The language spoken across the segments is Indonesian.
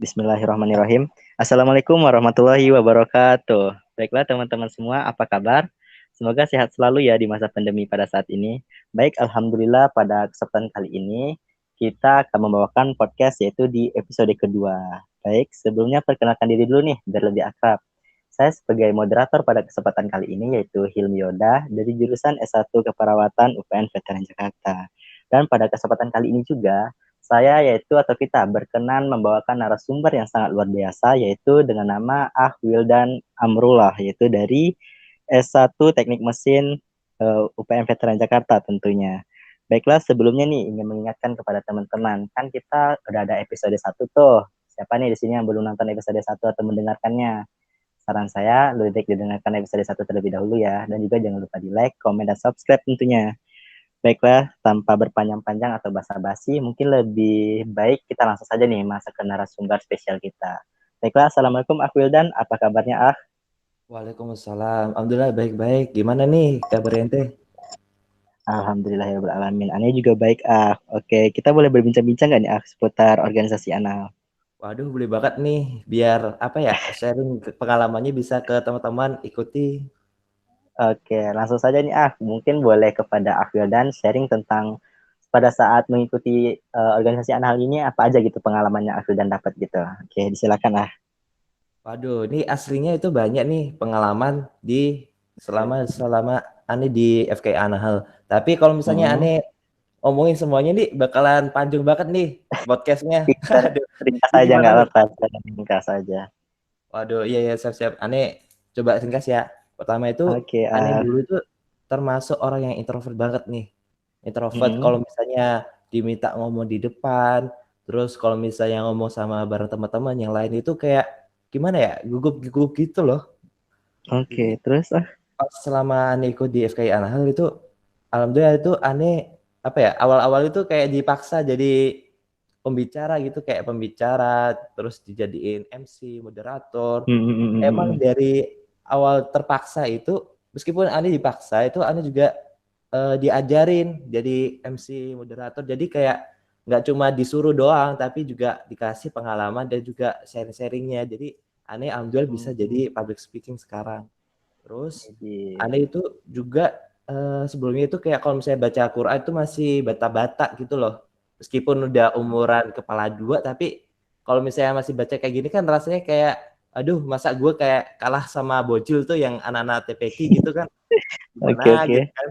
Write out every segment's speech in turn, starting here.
Bismillahirrahmanirrahim. Assalamualaikum warahmatullahi wabarakatuh. Baiklah teman-teman semua, apa kabar? Semoga sehat selalu ya di masa pandemi pada saat ini. Baik, Alhamdulillah pada kesempatan kali ini kita akan membawakan podcast yaitu di episode kedua. Baik, sebelumnya perkenalkan diri dulu nih biar lebih akrab. Saya sebagai moderator pada kesempatan kali ini yaitu Hilmi Yoda dari jurusan S1 Keperawatan UPN Veteran Jakarta. Dan pada kesempatan kali ini juga saya yaitu atau kita berkenan membawakan narasumber yang sangat luar biasa yaitu dengan nama Wildan Amrullah yaitu dari S1 Teknik Mesin UPM Veteran Jakarta tentunya. Baiklah sebelumnya nih ingin mengingatkan kepada teman-teman kan kita udah ada episode 1 tuh. Siapa nih di sini yang belum nonton episode 1 atau mendengarkannya? Saran saya lebih baik didengarkan episode 1 terlebih dahulu ya dan juga jangan lupa di like, komen, dan subscribe tentunya. Baiklah, tanpa berpanjang-panjang atau basa-basi, mungkin lebih baik kita langsung saja nih masuk ke narasumber spesial kita. Baiklah, Assalamualaikum Wildan, apa kabarnya Waalaikumsalam. Alhamdulillah baik-baik. Gimana nih kabar ente? Alhamdulillahirrahmanirrahim. Aneh juga baik Oke, kita boleh berbincang-bincang nggak nih seputar organisasi Anal? Waduh, boleh banget nih. Biar apa ya, sharing pengalamannya bisa ke teman-teman ikuti. Oke, langsung saja nih mungkin boleh kepada Wildan sharing tentang pada saat mengikuti organisasi Anal ini apa aja gitu pengalamannya Wildan dapat gitu. Oke, disilakan Waduh, ini aslinya itu banyak nih pengalaman di selama aneh di FK Anahal. Tapi kalau misalnya Hmm. aneh omongin semuanya nih bakalan panjang banget nih podcastnya. Aduh, Ringkas ini saja gimana nggak nih? apa-apa, ringkas saja. Waduh, iya ya siap-siap. Aneh coba ringkas ya. Pertama itu Oke, aneh dulu itu termasuk orang yang introvert banget nih. Introvert mm-mm. kalau misalnya diminta ngomong di depan, terus kalau misalnya ngomong sama bareng teman-teman yang lain itu kayak gimana ya, gugup-gugup gitu loh. Oke, Jadi terus pas selama aneh ikut di FKI Anahal itu alhamdulillah itu aneh apa ya, awal-awal itu kayak dipaksa jadi pembicara gitu, kayak pembicara terus dijadiin MC, moderator. Emang mm-mm. dari awal terpaksa itu meskipun aneh dipaksa itu aneh juga diajarin jadi MC moderator, jadi kayak nggak cuma disuruh doang tapi juga dikasih pengalaman dan juga sharing-sharingnya, jadi aneh alhamdulillah bisa jadi public speaking sekarang. Terus Jadi, aneh itu juga sebelumnya itu kayak kalau misalnya baca Quran itu masih bata-bata gitu loh, meskipun udah umuran kepala dua tapi kalau misalnya masih baca kayak gini kan rasanya kayak aduh masa gue kayak kalah sama bocil tuh yang anak-anak TPQ gitu kan, oke gimana oke. gitu kan.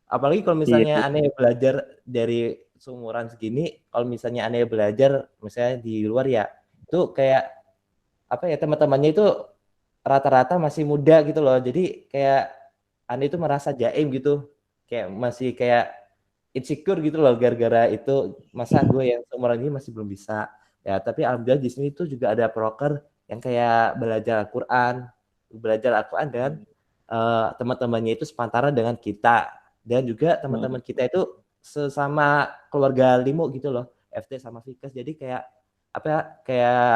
Apalagi kalau Iya, misalnya aneh belajar dari seumuran segini, kalau misalnya aneh belajar misalnya di luar ya, itu kayak apa ya, teman-temannya itu rata-rata masih muda gitu loh. Jadi kayak aneh itu merasa jaim gitu. Kayak masih kayak insecure gitu loh gara-gara itu masa gue yang seumuran ini masih belum bisa. Ya, tapi alhamdulillah di sini tuh juga ada proker yang kayak belajar Al-Qur'an dan teman-temannya itu sepantaran dengan kita, dan juga mm, teman-teman kita itu sesama keluarga Limo gitu loh, FT sama Fikas. Jadi kayak apa ya, kayak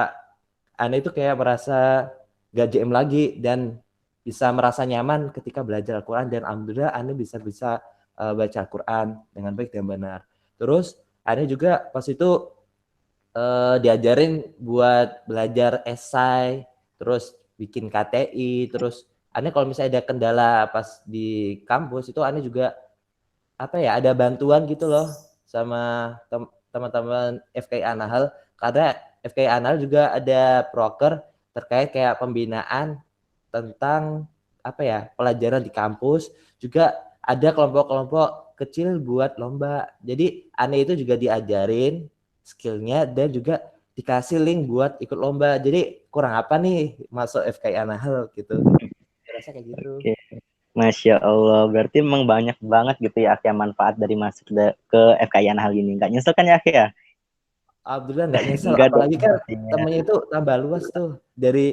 aneh itu kayak merasa gak JM lagi dan bisa merasa nyaman ketika belajar Al-Quran, dan alhamdulillah aneh bisa baca Al-Quran dengan baik dan benar. Terus aneh juga pas itu diajarin buat belajar esai, terus bikin KTI, terus aneh kalau misalnya ada kendala pas di kampus itu aneh juga apa ya, ada bantuan gitu loh sama teman-teman FKI Anahal, karena FKI Anahal juga ada proker terkait kayak pembinaan tentang apa ya, pelajaran di kampus, juga ada kelompok-kelompok kecil buat lomba. Jadi aneh itu juga diajarin skillnya dan juga dikasih link buat ikut lomba. Jadi kurang apa nih masuk FKI Anahal gitu. Rasa kayak gitu. oke. Masya Allah, berarti memang banyak banget gitu ya yang manfaat dari masuk ke FKIN hal ini. Nggak nyesel kan ya ya? Alhamdulillah nggak nyesel, Enggak dong apalagi kan pastinya. temennya itu tambah luas tuh dari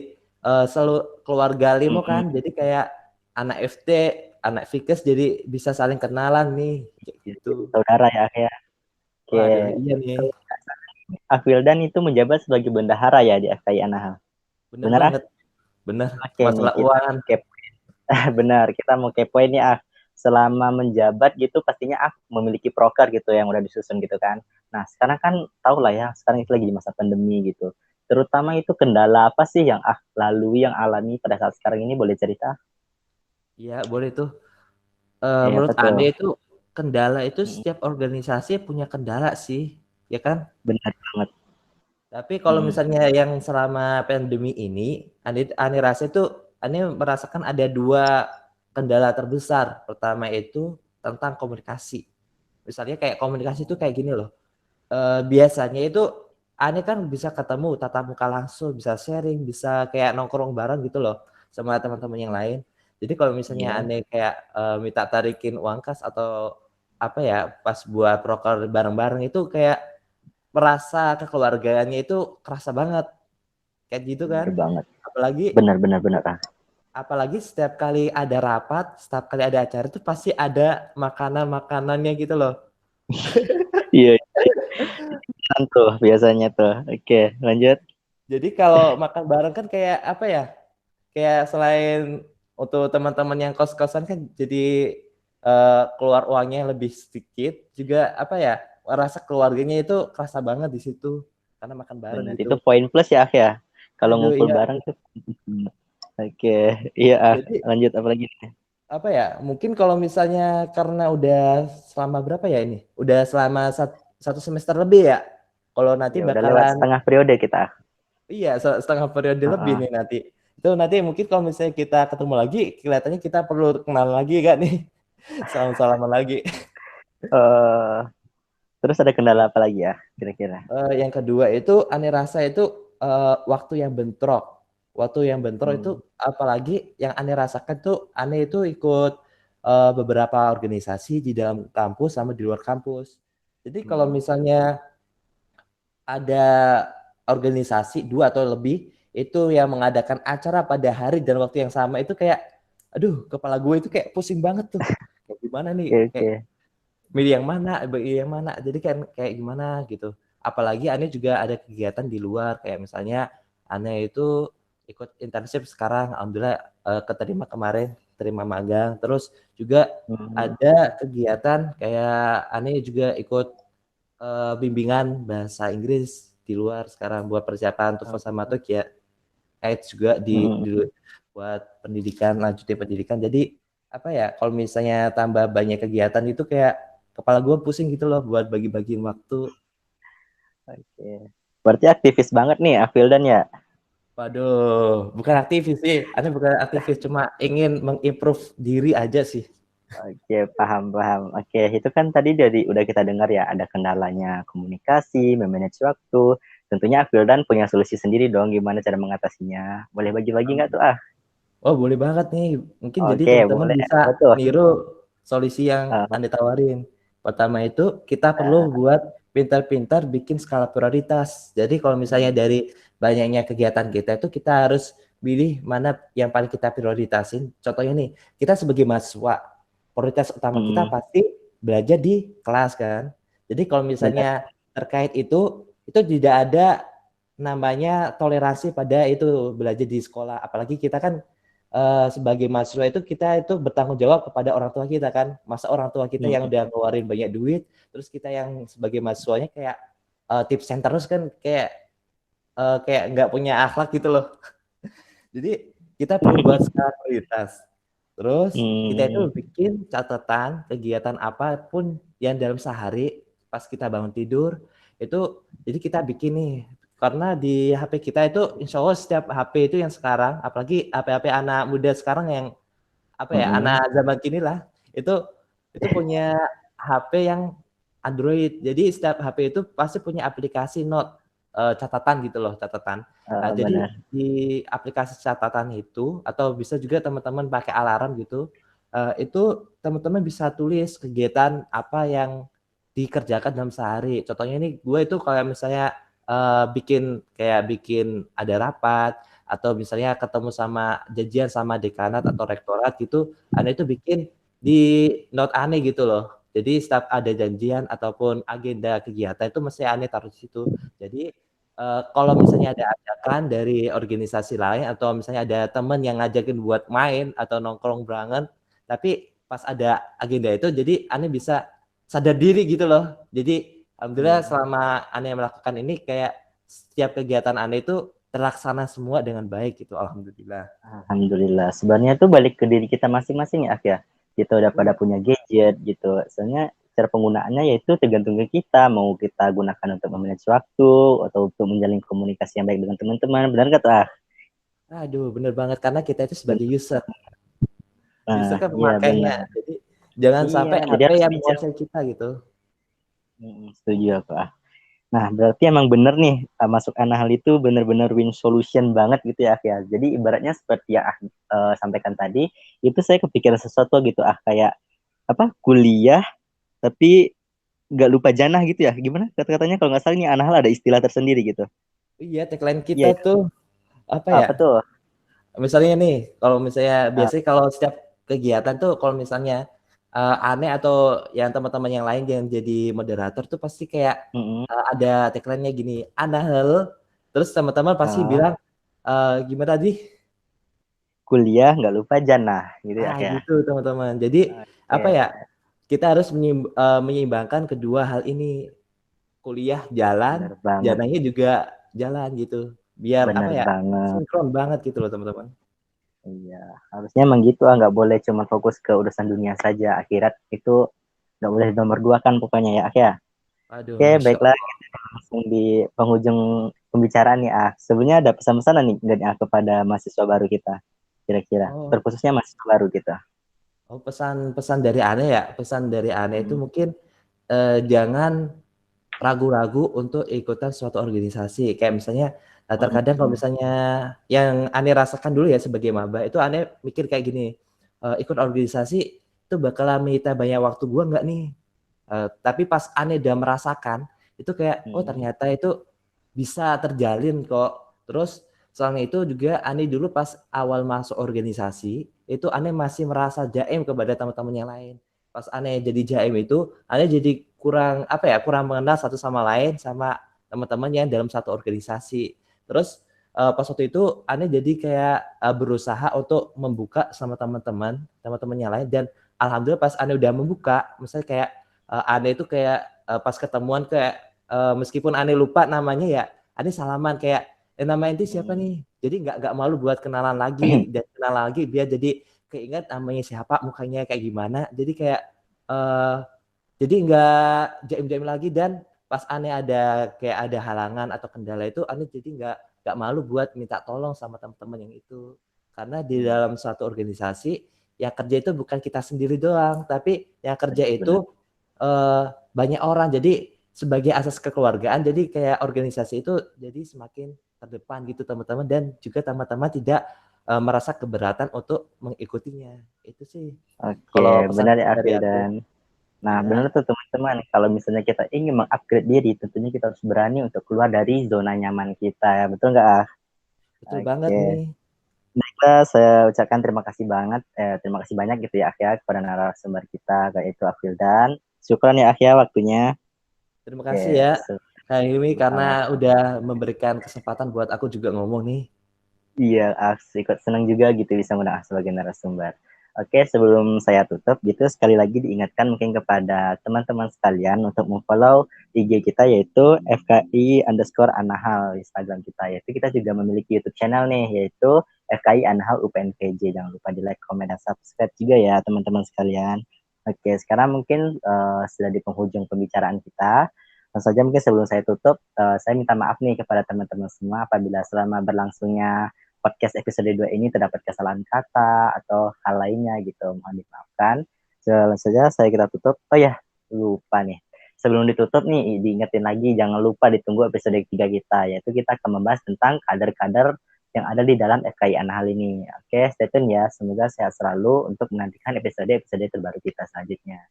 selalu keluarga Limo kan, Mm-mm. jadi kayak anak FT, anak Fikes jadi bisa saling kenalan nih kayak gitu. Jadi saudara ya ya. Oke. Waduh iya nih, Kalau Afildan itu menjabat sebagai bendahara ya di FKIN hal. bener Benar banget, bener, Oke nih masalah kita uangan. benar, kita mau kepoin nih selama menjabat gitu pastinya memiliki proker gitu yang udah disusun gitu kan. Nah sekarang kan tau lah ya, sekarang itu lagi di masa pandemi gitu. Terutama itu kendala apa sih yang lalui, yang alami pada saat sekarang ini, boleh cerita? Iya, boleh tuh. Apa Menurut tuh? Ane itu kendala itu setiap organisasi punya kendala sih, ya kan? Benar banget. Tapi kalau misalnya yang selama pandemi ini, Ane rasa itu Ane merasakan ada dua kendala terbesar. Pertama itu tentang komunikasi. Misalnya kayak komunikasi itu kayak gini loh. Biasanya itu Ane kan bisa ketemu tatap muka langsung, bisa sharing, bisa kayak nongkrong bareng gitu loh sama teman-teman yang lain. Jadi kalau misalnya Iya, Ane kayak minta tarikin uang kas atau apa ya pas buat proker bareng-bareng itu kayak merasa kekeluargaannya itu kerasa banget kayak gitu benar kan. banget. Apalagi Benar, benar, benar. apalagi setiap kali ada rapat, setiap kali ada acara itu pasti ada makanan-makanannya gitu loh. Iya, kan tuh biasanya tuh. Oke, lanjut. Jadi kalau makan bareng kan kayak apa ya? Kayak selain untuk teman-teman yang kos-kosan kan jadi keluar uangnya lebih sedikit, juga apa ya? Rasa keluarganya itu kerasa banget di situ karena makan bareng Benar, gitu. itu poin plus ya, ya. Kalau Aduh ngumpul iya. bareng tuh. Oke, iya, Jadi lanjut apa lagi nih? apa ya? Mungkin kalau misalnya karena udah selama berapa ya ini? Udah selama satu semester lebih ya. Kalau nanti Ya udah lewat bakalan setengah periode kita. iya setengah periode lebih Heeh. nih nanti. Itu nanti mungkin kalau misalnya kita ketemu lagi, kelihatannya kita perlu kenal lagi kan nih. Salam-salaman lagi. Eh, terus ada kendala apa lagi ya, kira-kira? Yang kedua itu aneh rasa itu waktu yang bentrok. Waktu yang bentrok itu Hmm. apalagi yang aneh rasakan tuh aneh itu ikut beberapa organisasi di dalam kampus sama di luar kampus. Jadi kalau Hmm. misalnya ada organisasi dua atau lebih itu yang mengadakan acara pada hari dan waktu yang sama itu kayak aduh kepala gue itu kayak pusing banget tuh. Kayak gimana nih? Oke, Kayak oke. milih yang mana, jadi kan kayak gimana gitu. Apalagi Ane juga ada kegiatan di luar kayak misalnya Ane itu ikut internship sekarang alhamdulillah keterima kemarin, terima magang, terus juga Hmm. ada kegiatan kayak Ane juga ikut bimbingan bahasa Inggris di luar sekarang buat persiapan TOEFL sama TOEIC ya. IELTS juga Hmm. buat pendidikan, lanjutin pendidikan. Jadi apa ya, kalau misalnya tambah banyak kegiatan itu kayak kepala gue pusing gitu loh buat bagi-bagiin waktu. Oke. Berarti aktivis banget nih, Afildan ya? Waduh, bukan aktivis sih. Ada bukan aktivis, cuma ingin mengimprove diri aja sih. Oke, paham, paham. Oke, itu kan tadi dari udah kita dengar ya, ada kendalanya komunikasi, memanage waktu. Tentunya Afildan punya solusi sendiri dong, gimana cara mengatasinya. Boleh bagi-bagi nggak tuh, ah? Oh boleh banget nih. Mungkin jadi Oke, teman-teman boleh. bisa Apa tuh? niru solusi yang Eh, Anda tawarin. Pertama itu kita perlu nah, buat pintar-pintar bikin skala prioritas. Jadi kalau misalnya dari banyaknya kegiatan kita itu kita harus pilih mana yang paling kita prioritasin. Contohnya nih, kita sebagai mahasiswa, prioritas utama kita hmm, pasti belajar di kelas kan. Jadi kalau benar. misalnya terkait itu tidak ada namanya toleransi pada itu belajar di sekolah. Apalagi kita kan sebagai mahasiswa itu kita itu bertanggung jawab kepada orang tua kita kan. Masa orang tua kita yang Hmm. udah ngeluarin banyak duit, terus kita yang sebagai mahasiswanya kayak tips center terus kan kayak nggak punya akhlak gitu loh. Jadi kita perlu buat skala prioritas. Terus kita itu Hmm. bikin catatan kegiatan apapun yang dalam sehari pas kita bangun tidur itu jadi kita bikin nih karena di HP kita itu insya Allah setiap HP itu yang sekarang apalagi HP-HP anak muda sekarang yang apa ya Hmm. anak zaman kini lah itu punya HP yang Android jadi setiap HP itu pasti punya aplikasi note catatan gitu loh catatan. Nah, jadi Benar. di aplikasi catatan itu atau bisa juga teman-teman pakai alarm gitu itu teman-teman bisa tulis kegiatan apa yang dikerjakan dalam sehari. Contohnya ini gue itu kayak misalnya bikin ada rapat atau misalnya ketemu sama janjian sama dekanat atau rektorat gitu, Anda itu bikin di note aneh gitu loh. Jadi setiap ada janjian ataupun agenda kegiatan itu mesti aneh taruh di situ. Jadi kalau misalnya ada ajakan dari organisasi lain atau misalnya ada teman yang ngajakin buat main atau nongkrong berangan, tapi pas ada agenda itu jadi aneh bisa sadar diri gitu loh. Jadi alhamdulillah Hmm. selama aneh melakukan ini kayak setiap kegiatan Ane itu terlaksana semua dengan baik gitu, alhamdulillah. Alhamdulillah. Sebenarnya tuh balik ke diri kita masing-masing ya, Ak, ya. Kita udah pada Iya. punya gadget gitu. Soalnya cara penggunaannya yaitu tergantung ke kita. Mau kita gunakan untuk memanage waktu atau untuk menjalin komunikasi yang baik dengan teman-teman. Benar nggak tuh, Ah? Aduh, bener banget karena kita itu sebagai user. User Nah, kan iya pemakainya. benar. Jadi jangan Iya, sampai jadi HP harus yang bijak. menguasai kita gitu. Setuju aku, Ah. Nah, berarti emang bener nih, masuk Anahal itu bener-bener win solution banget gitu ya, ya. Jadi ibaratnya seperti yang sampaikan tadi, itu saya kepikiran sesuatu gitu, kayak apa kuliah tapi nggak lupa janah gitu ya. Gimana kata-katanya kalau nggak salah ini Anahal ada istilah tersendiri gitu. Iya, tagline kita Iya, tuh apa ya? apa tuh? Misalnya nih, kalau misalnya Uh, biasanya kalau setiap kegiatan tuh kalau misalnya aneh atau yang teman-teman yang lain yang jadi moderator tuh pasti kayak ada tagline-nya gini, Anahel, terus teman-teman pasti bilang gimana tadi? kuliah nggak lupa janah gitu ya, ya. Gitu teman-teman. Jadi apa ya? Oke, Kita harus menyeimbangkan kedua hal ini. Kuliah jalan, bener banget, jananya juga jalan gitu. Biar apa bener ya? banget. Sinkron banget gitu loh teman-teman. Iya, harusnya emang gitu, nggak boleh cuma fokus ke urusan dunia saja. Akhirat itu nggak boleh nomor dua kan pokoknya ya, ya. Aduh, Oke, Masya baiklah, Allah. kita langsung di penghujung pembicaraan nih, Sebenarnya ada pesan-pesan nih dari kepada mahasiswa baru kita, kira-kira, Oh, terkhususnya mahasiswa baru kita. pesan-pesan dari Ane ya. Pesan dari Ane itu Hmm. mungkin jangan ragu-ragu untuk ikutan suatu organisasi. Kayak misalnya terkadang kalau Hmm. misalnya yang Ane rasakan dulu ya sebagai maba itu Ane mikir kayak gini, ikut organisasi itu bakal menyita banyak waktu gua nggak nih? Tapi pas Ane udah merasakan itu kayak oh Hmm. ternyata itu bisa terjalin kok. Terus selain itu juga Ane dulu pas awal masuk organisasi itu Ane masih merasa jaim kepada teman-teman yang lain. Pas Ane jadi jaim itu Ane jadi kurang apa ya kurang mengenal satu sama lain sama teman-teman yang dalam satu organisasi. Terus pas waktu itu Ane jadi kayak berusaha untuk membuka sama teman-teman yang lain dan alhamdulillah pas Ane udah membuka misalnya kayak Ane itu kayak pas ketemuan kayak meskipun Ane lupa namanya ya Ane salaman kayak nama ente siapa Hmm. nih, jadi nggak malu buat kenalan lagi dan kenalan lagi biar jadi keinget namanya siapa mukanya kayak gimana jadi kayak uh, jadi nggak jaim-jaim lagi dan pas Ane ada kayak ada halangan atau kendala itu Ane jadi nggak malu buat minta tolong sama teman-teman yang itu karena di Hmm. dalam suatu organisasi yang kerja itu bukan kita sendiri doang tapi yang kerja Benar-benar. itu banyak orang jadi sebagai asas kekeluargaan jadi kayak organisasi itu jadi semakin terdepan gitu teman-teman dan juga teman-teman tidak merasa keberatan untuk mengikutinya itu sih Oke, kalau benar ya, pesan-pesan dari aku. dan nah, Ya, benar tuh teman-teman. Kalau misalnya kita ingin mengupgrade diri, tentunya kita harus berani untuk keluar dari zona nyaman kita, ya. Betul nggak, Ah? betul banget Oke. nih. Baiklah, saya ucapkan terima kasih banget, terima kasih banyak gitu ya, Akhya, kepada narasumber kita, yaitu Afil dan syukran ya, Akhya, waktunya. Terima Oke, kasih ya, Kak Hilmi, karena sama. udah memberikan kesempatan buat aku juga ngomong nih. Iya, ikut senang juga gitu bisa mengundang sebagai narasumber. Oke, sebelum saya tutup gitu sekali lagi diingatkan mungkin kepada teman-teman sekalian untuk memfollow IG kita yaitu FKI_Anahal Instagram kita, yaitu kita juga memiliki YouTube channel nih yaitu FKI Anahal UPNPJ. Jangan lupa di like, comment, dan subscribe juga ya teman-teman sekalian. Oke, sekarang mungkin sudah di penghujung pembicaraan kita. Langsung saja mungkin sebelum saya tutup, saya minta maaf nih kepada teman-teman semua apabila selama berlangsungnya podcast episode 2 ini terdapat kesalahan kata atau hal lainnya gitu. Mohon dimaafkan. Langsung saja saya kita tutup. Oh ya, lupa nih. Sebelum ditutup nih, diingetin lagi jangan lupa ditunggu episode 3 kita, yaitu kita akan membahas tentang kader-kader yang ada di dalam FKI Anahal ini. Oke, stay tune ya. Semoga sehat selalu untuk menantikan episode-episode terbaru kita selanjutnya.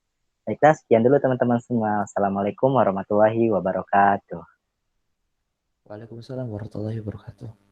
Baiklah, sekian dulu teman-teman semua. Assalamualaikum warahmatullahi wabarakatuh. Waalaikumsalam warahmatullahi wabarakatuh.